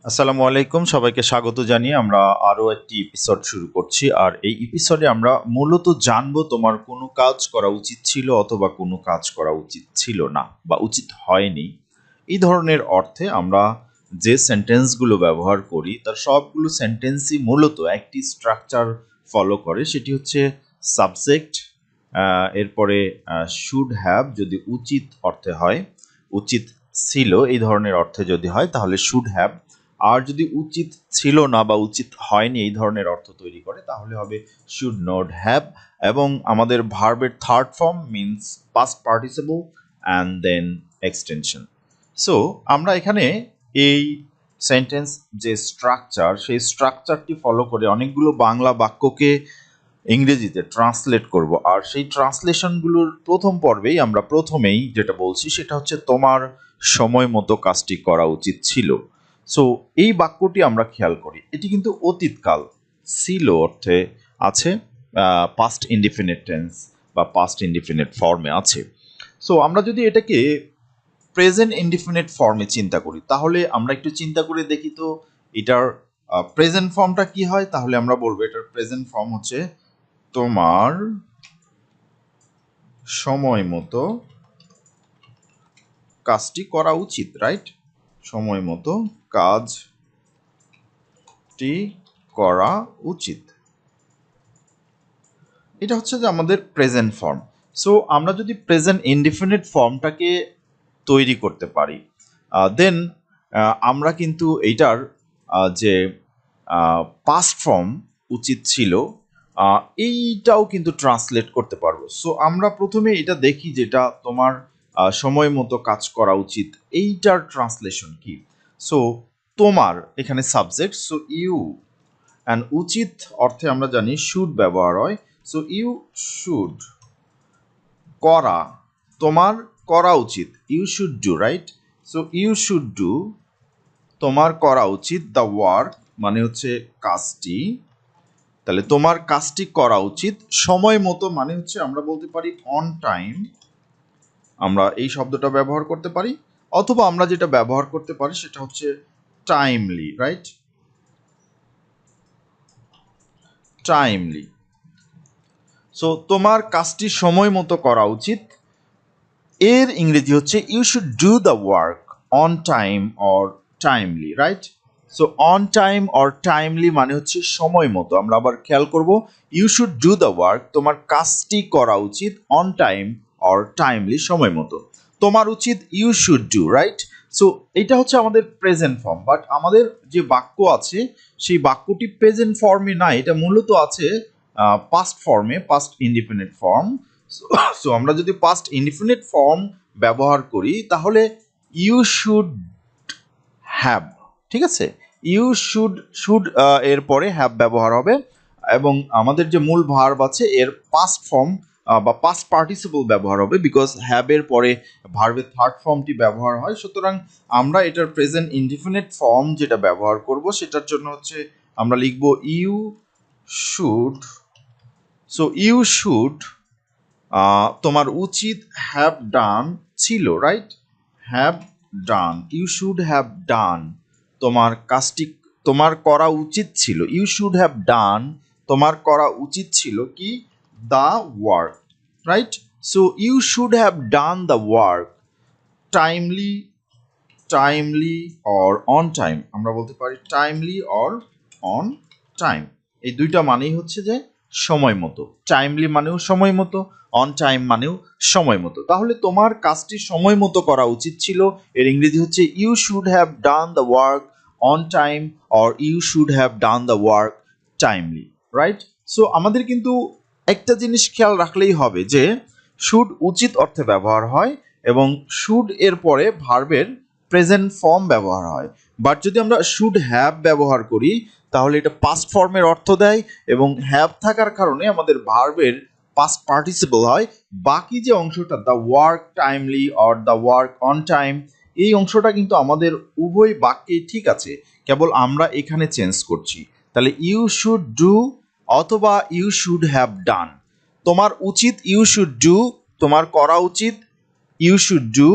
আসসালামু আলাইকুম, সবাইকে স্বাগত জানিয়ে আমরা আরো একটি এপিসোড শুরু করছি। আর এই এপিসোডে আমরা মূলত জানবো তোমার কোনো কাজ করা উচিত ছিল অথবা কোনো কাজ করা উচিত ছিল না বা উচিত হয়নি। এই ধরনের অর্থে আমরা যে সেন্টেন্সগুলো ব্যবহার করি তার সবগুলো সেন্টেন্সই মূলত একটি স্ট্রাকচার ফলো করে, সেটি হচ্ছে সাবজেক্ট, এরপরে শুড হ্যাভ যদি উচিত অর্থে হয়, উচিত ছিল এই ধরনের অর্থে যদি হয় তাহলে শুড হ্যাভ, আর যদি উচিত ছিল না বা উচিত হয়নি এই ধরনের অর্থ তৈরি করে তাহলে হবে শুড নট হ্যাভ। এবং আমাদের ভার্বের third form means past participle and then extension. So আমরা এখানে এই সেন্টেন্স যে স্ট্রাকচার, সেই স্ট্রাকচারটি ফলো করে অনেকগুলো বাংলা বাক্যকে ইংরেজিতে ট্রান্সলেট করব। আর সেই ট্রান্সলেশনগুলোর প্রথম পর্বেই আমরা প্রথমেই যেটা বলছি সেটা হচ্ছে তোমার সময় মতো কাজটি করা উচিত ছিল। সো এই বাক্যটি আমরা খেয়াল করি, এটি কিন্তু অতীতকাল, ছিল অর্থে আছে, পাস্ট ইনডিফিনিট টেন্স বা পাস্ট ইনডিফিনিট ফর্মে আছে। সো আমরা যদি এটাকে প্রেজেন্ট ইনডিফিনিট ফর্মে চিন্তা করি তাহলে আমরা একটু চিন্তা করে দেখি তো এটার প্রেজেন্ট ফর্মটা কি হয়। তাহলে আমরা বলবো এটার প্রেজেন্ট ফর্ম হচ্ছে তোমার সময় মতো কাজটি করা উচিত, রাইট? সময় মতো কাজটি করা উচিত, এটা হচ্ছে যে আমাদের প্রেজেন্ট ফর্ম। সো আমরা যদি প্রেজেন্ট ইনডিফিনিট ফর্মটাকে তৈরি করতে পারি দেন আমরা কিন্তু এইটার যে পাস্ট ফর্ম উচিত ছিল এইটাও কিন্তু ট্রান্সলেট করতে পারবো। সো আমরা প্রথমে এটা দেখি যেটা তোমার সময় মতো কাজ করা উচিত, এইটার ট্রান্সলেশন কি। সো তোমার এখানে সাবজেক্ট, সো ইউ, অ্যান্ড উচিত অর্থে আমরা জানি শুড ব্যবহার হয়। সো ইউ শুড, করা, তোমার করা উচিত, you should do, right? So you should do, তোমার করা উচিত, দ্য ওয়ার্ক মানে হচ্ছে কাজটি, তাহলে তোমার কাজটি করা উচিত সময় মতো মানে হচ্ছে আমরা বলতে পারি অন টাইম, আমরা এই শব্দটা ব্যবহার করতে পারি, অথবা আমরা যেটা ব্যবহার করতে পারি সেটা হচ্ছে টাইমলি, রাইট? টাইমলি। সো তোমার কাজটি সময় মতো করা উচিত, এর ইংরেজি হচ্ছে you should do the work on time or timely, right? So on time or timely মানে হচ্ছে সময় মতো। আমরা আবার খেয়াল করব, you should do the work, তোমার কাজটি করা উচিত অন টাইম অর টাইমলি, সময় মতো। তোমার উচিত you should do, right? So এটা হচ্ছে আমাদের প্রেজেন্ট ফর্ম, বাট আমাদের যে বাক্য আছে সেই বাক্যটি প্রেজেন্ট ফর্মে না, এটা মূলত আছে পাস্ট ফর্মে, পাস্ট ইনডিফিনিট ফর্ম। সো আমরা যদি পাস্ট ইনডিফিনিট ফর্ম ব্যবহার করি তাহলে ইউ শুড হ্যাভ, ঠিক আছে? ইউ শুড, শুড এর পরে হ্যাভ ব্যবহার হবে, এবং আমাদের যে মূল ভার্ব আছে এর পাস্ট ফর্ম বা পাস্ট পার্টিসিপল ব্যবহার হবে, বিকজ হ্যাভ এর পরে ভার্বের থার্ড ফর্মটি ব্যবহার হয়। সুতরাং আমরা এটার প্রেজেন্ট ইনডিফিনিট ফর্ম যেটা ব্যবহার করব সেটার জন্য হচ্ছে আমরা লিখব you should. So you should, তোমার উচিত হ্যাভ ডান ছিল, right? Have done, you should have done, তোমার কাজটি, তোমার করা উচিত ছিল, ইউ শুড হ্যাভ ডান, তোমার করা উচিত ছিল কি, the work, right? So you should have done the work timely, timely or on time, আমরা বলতে পারি টাইমলি অর অন টাইম। এই দুইটা মানেই হচ্ছে যে সময় মতো, টাইমলি মানেও সময় মতো, অন টাইম মানেও সময় মতো। তাহলে তোমার কাজটি সময় মতো করা উচিত ছিল, এর ইংরেজি হচ্ছে you should have done the work on time or you should have done the work timely, right? So আমাদের কিন্তু একটা জিনিস খেয়াল রাখলেই হবে যে শুড উচিত অর্থে ব্যবহার হয় এবং শুড এর পরে ভার্বের প্রেজেন্ট ফর্ম ব্যবহার হয়। বাট যদি আমরা শুড হ্যাভ ব্যবহার করি তাহলে এটা পাস্ট ফর্মের অর্থ দেয়, এবং হ্যাভ থাকার কারণে আমাদের ভার্বের পাস্ট পার্টিসিপল হয়। বাকি যে অংশটা the work timely or the work on time, এই অংশটা কিন্তু আমাদের উভয় বাক্যেই ঠিক আছে, কেবল আমরা এখানে চেঞ্জ করছি। তাহলে ইউ শুড ডু অথবা ইউ শুড হ্যাভ ডান, তোমার উচিত ইউ শুড ডু, তোমার করা উচিত ইউ শুড ডু,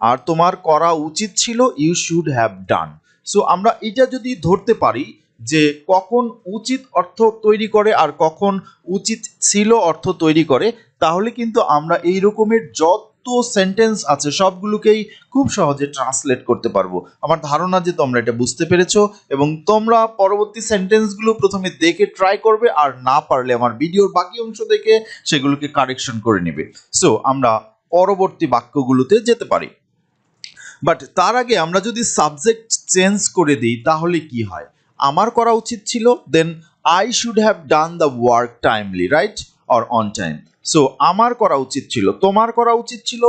আর তোমার করা উচিত ছিল you should have done. So আমরা এটা যদি ধরতে পারি যে কখন উচিত অর্থ তৈরি করে আর কখন উচিত ছিল অর্থ তৈরি করে, তাহলে কিন্তু আমরা এই রকমের যত সেন্টেন্স আছে সবগুলোকেই খুব সহজে ট্রান্সলেট করতে পারবো। আমার ধারণা যে তোমরা এটা বুঝতে পেরেছো এবং তোমরা পরবর্তী সেন্টেন্সগুলো প্রথমে দেখে ট্রাই করবে, আর না পারলে আমার ভিডিওর বাকি অংশ দেখে সেগুলোকে কারেকশন করে নেবে। সো আমরা পরবর্তী বাক্যগুলোতে যেতে পারি। বাট তার আগে আমরা যদি সাবজেক্ট চেঞ্জ করে দিই তাহলে কি হয়? আমার করা উচিত ছিল, then I should have done the work timely, right, or on time. So আমার করা উচিত ছিল, তোমার করা উচিত ছিল,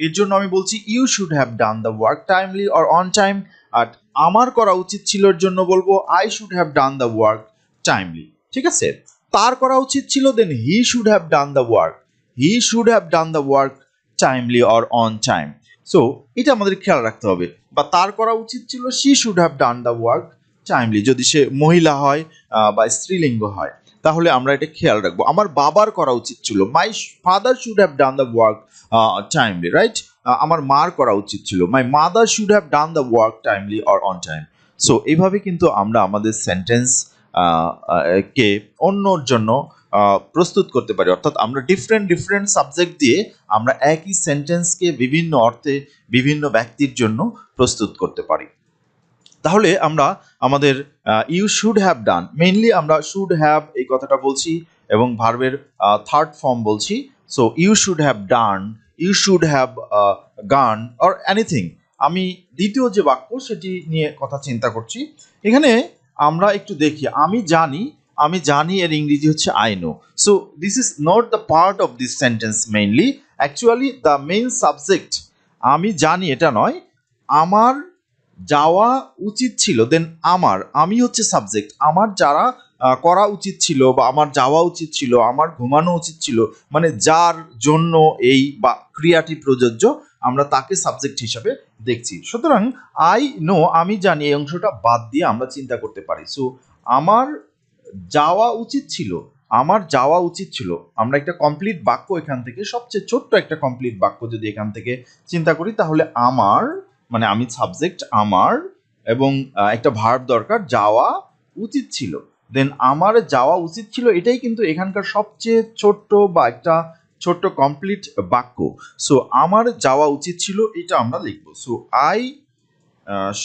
এর জন্য আমি বলছি you should have done the work timely or on time. আর আমার করা উচিত ছিল এর জন্য বলবো I should have done the work timely. ঠিক আছে? তার করা উচিত ছিল, then he should have done the work, he should have done the work timely or on time. So এটা আমাদের খেয়াল রাখতে হবে। বা তার করা উচিত ছিল she should have done the work timely, যদি সে মহিলা হয় বা স্ত্রীলিঙ্গ হয় তাহলে আমরা এটা খেয়াল রাখবো। আমার বাবার করা উচিত ছিল, my father should have done the work timely, right. আমার মার করা উচিত ছিল, my mother should have done the work timely or on time. So এইভাবে কিন্তু আমরা আমাদের সেন্টেন্স কে অন্যর জন্য প্রস্তুত করতে পারি। অর্থাৎ আমরা ডিফারেন্ট সাবজেক্ট দিয়ে আমরা একই সেন্টেন্সকে বিভিন্ন অর্থে বিভিন্ন ব্যক্তির জন্য প্রস্তুত করতে পারি। তাহলে আমরা আমাদের you should have done, mainly আমরা শুড হ্যাভ এই কথাটা বলছি এবং ভার্বের থার্ড ফর্ম বলছি। So you should have done, you should have gone or anything. আমি দ্বিতীয় যে বাক্য সেটি নিয়ে কথা চিন্তা করছি। এখানে আমরা একটু দেখি, আমি জানি এর ইংরেজি হচ্ছে I know. So this is not the part of this sentence mainly, actually the main subject আমি জানি এটা নয়, আমার যাওয়া উচিত ছিল, দেন আমি হচ্ছে সাবজেক্ট, আমার যারা করা উচিত ছিল বা আমার যাওয়া উচিত ছিল, আমার ঘুমানো উচিত ছিল, মানে যার জন্য এই বা ক্রিয়াটি প্রযোজ্য আমরা তাকে সাবজেক্ট হিসাবে দেখছি। সুতরাং আই নো আমি জানি এই অংশটা বাদ দিয়ে আমরা চিন্তা করতে পারি। সো আমার যাওয়া উচিত ছিল, আমার যাওয়া উচিত ছিল, আমরা একটা কমপ্লিট বাক্য এখান থেকে, সবচেয়ে ছোট্ট একটা কমপ্লিট বাক্য যদি এখান থেকে চিন্তা করি তাহলে আমার মানে আমি সাবজেক্ট আমার এবং একটা ভার্ব দরকার, যাওয়া উচিত ছিল, দেন আমার যাওয়া উচিত ছিল, এটাই কিন্তু এখানকার সবচেয়ে ছোট্ট বা একটা ছোট্ট কমপ্লিট বাক্য। সো আমার যাওয়া উচিত ছিল এটা আমরা লিখবো। সো আই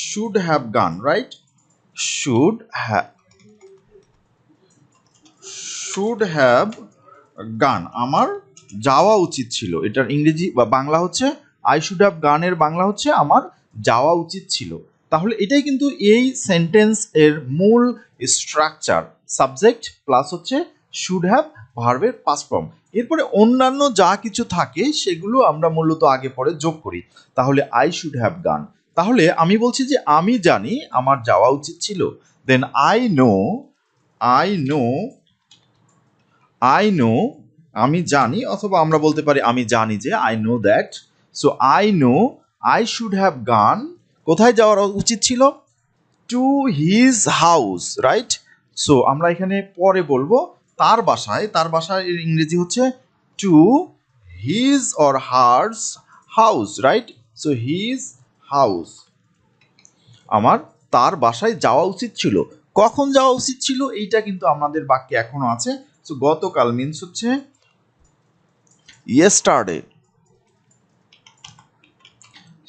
শুড হ্যাভ গান, রাইট, শুড হ্যাভ গান, আমার যাওয়া উচিত ছিল, এটার ইংরেজি বা বাংলা হচ্ছে আই শুড হ্যাভ গানের বাংলা হচ্ছে আমার যাওয়া উচিত ছিল। তাহলে এটাই কিন্তু এই সেন্টেন্স এর মূল স্ট্রাকচার, সাবজেক্ট প্লাস হচ্ছে শুড হ্যাভ ভার্বের পাস্ট ফর্ম। এরপরে অন্যান্য যা কিছু থাকে সেগুলো আমরা মূলত আগে পরে যোগ করি। তাহলে আই শুড হ্যাভ গান, তাহলে আমি বলছি যে আমি জানি আমার যাওয়া উচিত ছিল, দেন আই নো আমি জানি, অথবা আমরা বলতে পারি আমি জানি যে I know that. So I know I should have gone, কোথায় যাওয়ার উচিত ছিল? To his house, right. So আমরা এখানে পরে বলবো তার বাসায় এর ইংরেজি হচ্ছে to his or hers house, right. So his house, আমার তার বাসায় যাওয়া উচিত ছিল। কখন যাওয়া উচিত ছিল এইটা কিন্তু আমাদের বাক্যে এখনো আছে। সো গতকাল মিন্স হচ্ছে ইয়েস্টারডে।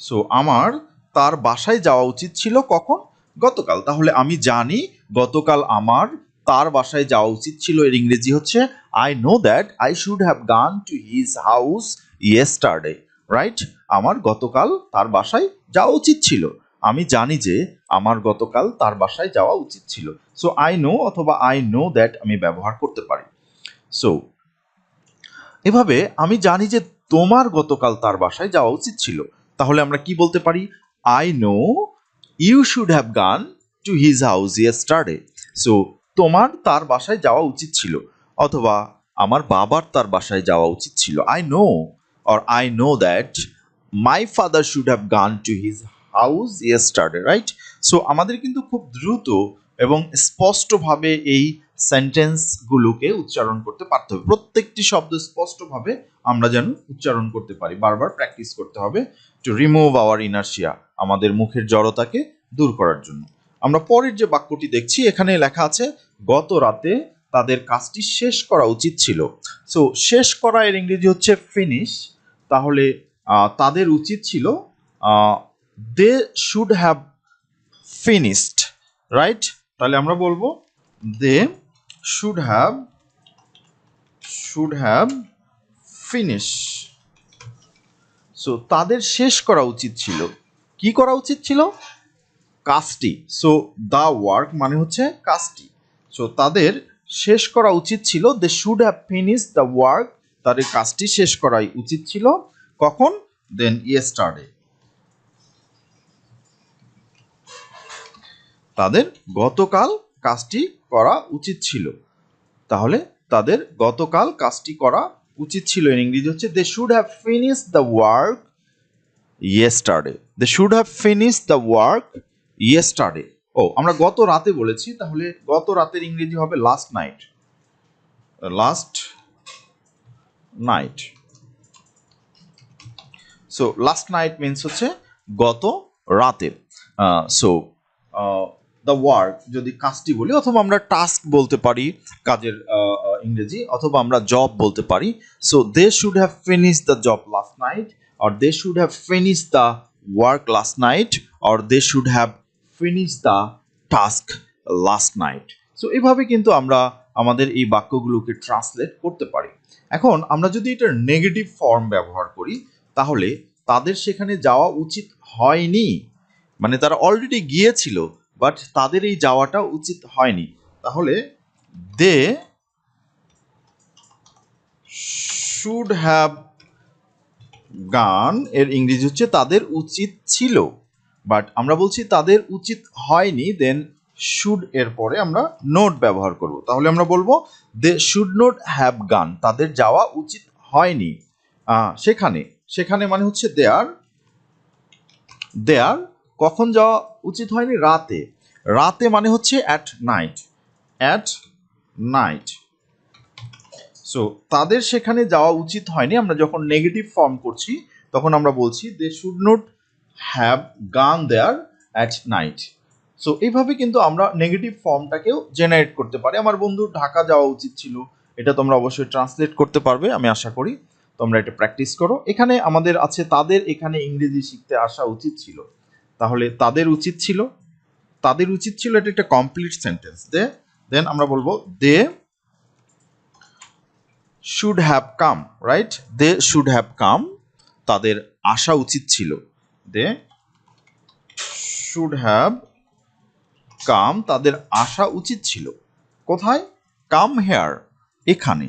সো আমার তার বাসায় যাওয়া উচিত ছিল কখন? গতকাল। তাহলে আমি জানি গতকাল আমার তার বাসায় যাওয়া উচিত ছিল, এর ইংরেজি হচ্ছে I know that I should have gone to his house yesterday, right. আমার গতকাল তার বাসায় যাওয়া উচিত ছিল, আমি জানি যে আমার গতকাল তার বাসায় যাওয়া উচিত ছিল। সো আই নো অথবা আই নো দ্যাট আমি ব্যবহার করতে পারি। সো এভাবে আমি জানি যে তোমার গতকাল তার বাসায় যাওয়া উচিত ছিল, তাহলে আমরা কি বলতে পারি? I know you should have gone to his house yesterday. So তোমার তার বাসায় যাওয়া উচিত ছিল, অথবা আমার বাবার তার বাসায় যাওয়া উচিত ছিল। I know or I know that my father should have gone to his house yesterday, right. So আমাদের কিন্তু খুব দ্রুত এবং স্পষ্টভাবে এই সেন্টেন্সগুলোকে উচ্চারণ করতে পারতে হবে। প্রত্যেকটি শব্দ স্পষ্টভাবে আমরা যেন উচ্চারণ করতে পারি, বারবার প্র্যাকটিস করতে হবে টু রিমুভ আওয়ার ইনার্শিয়া, আমাদের মুখের জড়তাকে দূর করার জন্য। আমরা পরের যে বাক্যটি দেখছি এখানে লেখা আছে গত রাতে তাদের কাজটি শেষ করা উচিত ছিল। সো শেষ করা এর ইংরেজি হচ্ছে ফিনিশ। তাহলে তাদের উচিত ছিল, they should have finished, right? তাহলে আমরা বলবো they should have finish. So তাদের শেষ করা উচিত ছিল। কি করা উচিত ছিল? কাজটি। সো দ্য ওয়ার্ক মানে হচ্ছে কাজটি। সো তাদের শেষ করা উচিত ছিল, they should have finish the work, তাদের কাজটি শেষ করাই উচিত ছিল। কখন? দেন ইয়েস্টারডে, তাদের গতকাল কাজটি করা উচিত ছিল। তাহলে তাদের গতকাল কাজটি করা উচিত ছিল এর ইংরেজি হচ্ছে they should have finish the work yesterday. They should have finish the work yesterday. ও, আমরা গত রাতে বলেছি, তাহলে গত রাতের ইংরেজি হবে last night. Last night. So last night means হচ্ছে গত রাতের। সো দ্য ওয়ার্ক যদি কাজটি বলি, অথবা আমরা টাস্ক বলতে পারি কাজের ইংরেজি, অথবা আমরা জব বলতে পারি। So they should have finish the job last night, or they should have finished the work last night, or they should have finished the task last night. So এইভাবে কিন্তু আমরা আমাদের এই বাক্যগুলোকে ট্রান্সলেট করতে পারি। এখন আমরা যদি এটার নেগেটিভ ফর্ম ব্যবহার করি, তাহলে তাদের সেখানে যাওয়া উচিত হয়নি, মানে তারা অলরেডি গিয়েছিল, বাট তাদের এই যাওয়াটা উচিত হয়নি। তাহলে দে শুড হ্যাভ গান এর ইংরেজি হচ্ছে তাদের উচিত ছিল, বাট আমরা বলছি তাদের উচিত হয়নি, দেন শুড এর পরে আমরা নোট ব্যবহার করব। তাহলে আমরা বলবো দে শুড নট হ্যাভ গান, তাদের যাওয়া উচিত হয়নি সেখানে। সেখানে মানে হচ্ছে দেয়ার কখন যাওয়া উচিত হয়নি? রাতে। রাতে মানে হচ্ছে অ্যাট নাইট। সো তাদের সেখানে যাওয়া উচিত হয়নি। আমরা যখন নেগেটিভ ফর্ম করছি তখন আমরা বলছি দে শুড নট হ্যাভ গান দেয়ার অ্যাট নাইট। সো এইভাবে কিন্তু আমরা নেগেটিভ ফর্মটাকেও জেনারেট করতে পারি। আমার বন্ধুর ঢাকা যাওয়া উচিত ছিল, এটা তোমরা অবশ্যই ট্রান্সলেট করতে পারবে, আমি আশা করি তোমরা এটা প্র্যাকটিস করো। এখানে আমাদের আছে তাদের এখানে ইংরেজি শিখতে আসা উচিত ছিল। তাহলে তাদের উচিত ছিল এটা একটা কমপ্লিট সেন্টেন্স। দেন আমরা বলবো দে should have come, right? They should have come, তাদের আসা উচিত ছিল। They should have come, তাদের আসা উচিত ছিল। কোথায়? Come here, এখানে।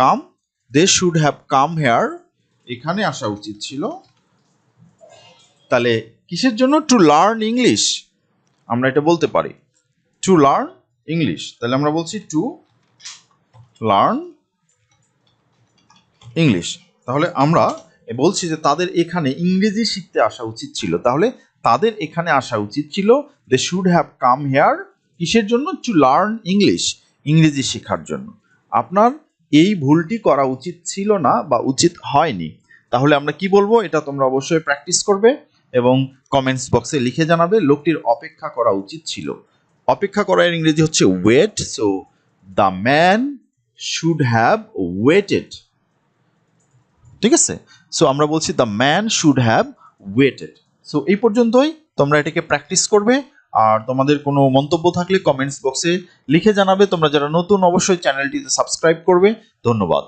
Come, they should have come here, এখানে আসা উচিত ছিল। তাহলে কিসের জন্য? টু লার্ন ইংলিশ, আমরা এটা বলতে পারি টু লার্ন ইংলিশ। তাহলে আমরা বলছি টু লার্ন ইংলিশ। তাহলে আমরা বলছি যে তাদের এখানে ইংরেজি শিখতে আসা উচিত ছিল। তাহলে তাদের এখানে আসা উচিত ছিল, they should have come here, কিসের জন্য? টু লার্ন ইংলিশ, ইংরেজি শেখার জন্য। আপনার এই ভুলটি করা উচিত ছিল না বা উচিত হয়নি। তাহলে আমরা কি বলবো? এটা তোমরা অবশ্যই প্র্যাকটিস করবে এবং কমেন্টস বক্সে লিখে জানাবে লোকটির অপেক্ষা করা উচিত ছিল। অপেক্ষা করার ইংরেজি হচ্ছে wait. So the man should have waited, ঠিক আছে? সো আমরা বলছি the man should have waited. So এই পর্যন্তই, তোমরা এটাকে প্র্যাকটিস করবে। আর তোমাদের কোনো মন্তব্য থাকলে কমেন্টস বক্সে লিখে জানাবে। তোমরা যারা নতুন অবশ্যই চ্যানেলটিতে সাবস্ক্রাইব করবে। ধন্যবাদ।